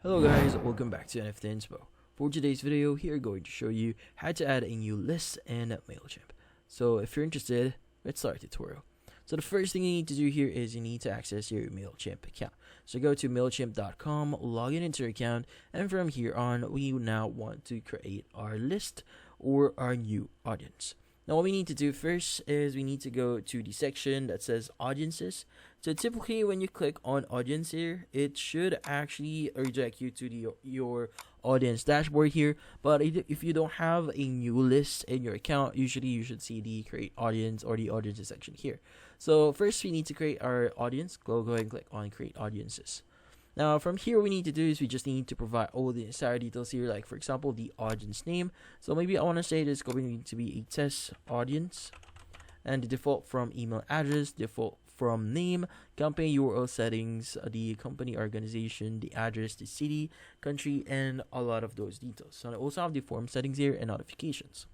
Hello guys, welcome back to NFT Inspo. For today's video, here we're going to show you how to add a new list in Mailchimp. So if you're interested, let's start the tutorial. So the first thing you need to do here is you need to access your Mailchimp account. So go to mailchimp.com, log in into your account, and from here on, we now want to create our list or our new audience. Now what we need to do first is we need to go to the section that says audiences. So typically when you click on audience here, it should actually redirect you to your audience dashboard here. But if you don't have a new list in your account, usually you should see the create audience or the audiences section here. So first we need to create our audience. Go ahead and click on create audiences. Now from here, what we need to do is we just need to provide all the necessary details here, like for example the audience name. So maybe I want to say this is going to be a test audience, and the default from email address, default from name, company URL settings, the company organization, the address, the city, country, and a lot of those details. So I also have the form settings here and notifications.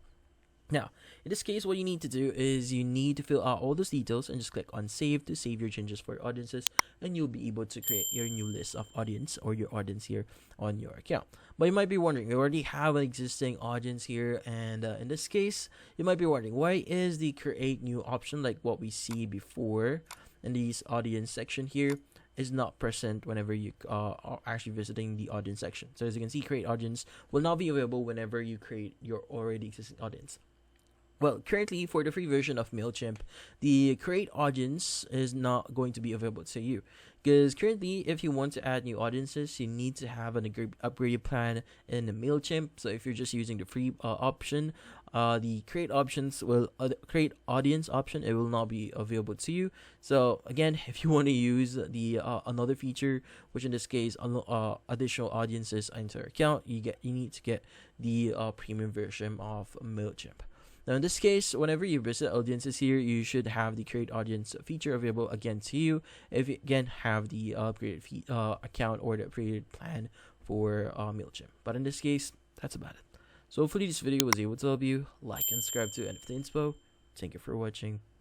Now, in this case, what you need to do is you need to fill out all those details and just click on save to save your changes for audiences, and you'll be able to create your new list of audience or your audience here on your account. But you might be wondering, you already have an existing audience here, and in this case, you might be wondering, why is the create new option like what we see before in this audience section here is not present whenever you are actually visiting the audience section. So as you can see, create audience will not be available whenever you create your already existing audience. Well, currently for the free version of Mailchimp, the create audience is not going to be available to you, because currently if you want to add new audiences, you need to have an upgraded plan in the Mailchimp. So if you're just using the free option, the create options will create audience option, it will not be available to you. So again, if you want to use the another feature, which in this case additional audiences into your account, you need to get the premium version of Mailchimp. Now in this case, whenever you visit audiences here, you should have the create audience feature available again to you if you again have the upgraded account or the upgraded plan for Mailchimp. But in this case, that's about it. So hopefully this video was able to help you. Like and subscribe to NFT Inspo. Thank you for watching.